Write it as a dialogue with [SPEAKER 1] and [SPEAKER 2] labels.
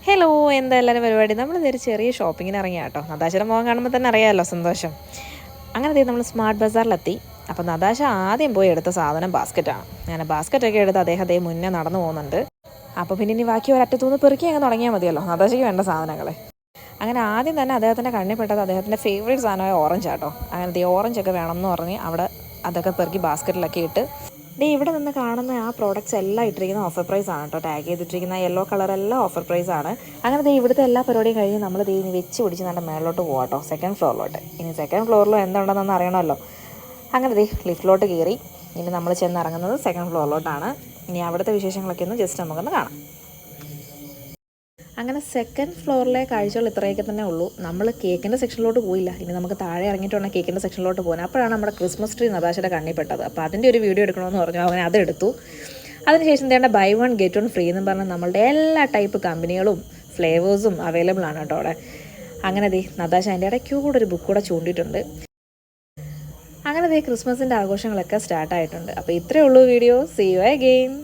[SPEAKER 1] Hello, എന്താ എല്ലാവരും പരിപാടി? നമ്മളിതൊരു ചെറിയ ഷോപ്പിങ്ങിന് ഇറങ്ങിയ കേട്ടോ. നതാശയുടെ മുഖം കാണുമ്പോൾ തന്നെ അറിയാമല്ലോ സന്തോഷം. അങ്ങനെ നമ്മൾ സ്മാർട്ട് ബസാറിലെത്തി. അപ്പോൾ നതാശ ആദ്യം പോയി എടുത്ത സാധനം ബാസ്ക്കറ്റാണ്. അങ്ങനെ ബാസ്ക്കറ്റൊക്കെ എടുത്ത് അദ്ദേഹം മുന്നേ നടന്നു പോകുന്നുണ്ട്. അപ്പോൾ പിന്നെ ഇനി ബാക്കി ഒരറ്റത്തുനിന്ന് പെറുക്കി അങ്ങ് തുടങ്ങിയാൽ മതിയല്ലോ നതാശയ്ക്ക് വേണ്ട സാധനങ്ങളെ. അങ്ങനെ ആദ്യം തന്നെ അദ്ദേഹത്തിൻ്റെ കണ്ണിൽ പെട്ടത് അദ്ദേഹത്തിൻ്റെ ഫേവറേറ്റ് സാധനമായ ഓറഞ്ച് ആട്ടോ. അങ്ങനെ ഓറഞ്ചൊക്കെ വേണമെന്ന് പറഞ്ഞ് അവിടെ അതൊക്കെ പെറുക്കി ബാസ്ക്കറ്റിലൊക്കെ ഇട്ട് ഇവിടെ നിന്ന് കാണുന്ന ആ പ്രോഡക്റ്റ്സ് എല്ലാം ഇട്ടിരിക്കുന്ന ഓഫർ പ്രൈസ് ആണ് കേട്ടോ. ടാഗ് ചെയ്തിട്ടിരിക്കുന്ന യെല്ലോ കളറെല്ലാം ഓഫർ പ്രൈസ് ആണ്. അങ്ങനെ ഇവിടുത്തെ എല്ലാ പരിപാടിയും കഴിഞ്ഞ് നമ്മൾ ഇനി വെച്ച് പിടിച്ച് നല്ല മേളിലോട്ട് പോകാം കേട്ടോ, സെക്കൻഡ് ഫ്ലോറിലോട്ട്. ഇനി സെക്കൻഡ് ഫ്ലോറിലും എന്തുണ്ടെന്നൊന്ന് അറിയണമല്ലോ. അങ്ങനെ ലിഫ്റ്റിലോട്ട് കയറി ഇനി നമ്മൾ ചെന്നിറങ്ങുന്നത് സെക്കൻഡ് ഫ്ലോറിലോട്ടാണ്. ഇനി അവിടുത്തെ വിശേഷങ്ങളൊക്കെ ഒന്ന് ജസ്റ്റ് നമുക്കൊന്ന് കാണാം. അങ്ങനെ സെക്കൻഡ് ഫ്ലോറിലെ കാഴ്ചകൾ ഇത്രയൊക്കെ തന്നെ ഉള്ളൂ. നമ്മൾ കേക്കിൻ്റെ സെക്ഷനിലോട്ട് പോയില്ല. ഇനി നമുക്ക് താഴെ ഇറങ്ങിയിട്ട് വേണം കേക്കിൻ്റെ സെക്ഷനിലോട്ട് പോകാൻ. അപ്പോഴാണ് നമ്മുടെ ക്രിസ്മസ് ട്രീ നതാശയുടെ കണ്ണിൽ പെട്ടത്. അപ്പോൾ അതിൻ്റെ ഒരു വീഡിയോ എടുക്കണമെന്ന് പറഞ്ഞു. അവൻ അതെടുത്തു. അതിനുശേഷം തേണ്ട buy one get one free എന്ന് പറഞ്ഞാൽ നമ്മളുടെ എല്ലാ ടൈപ്പ് കമ്പനികളും ഫ്ലേവേഴ്സും അവൈലബിൾ ആണ് കേട്ടോ അവിടെ. അങ്ങനെ നതാശ അതിൻ്റെ ഇടയ്ക്ക് കൂടെ ഒരു ബുക്ക് കൂടെ ചൂണ്ടിയിട്ടുണ്ട്. അങ്ങനെ ക്രിസ്മസിൻ്റെ ആഘോഷങ്ങളൊക്കെ സ്റ്റാർട്ടായിട്ടുണ്ട്. അപ്പോൾ ഇത്രയേ ഉള്ളൂ വീഡിയോ. See you again.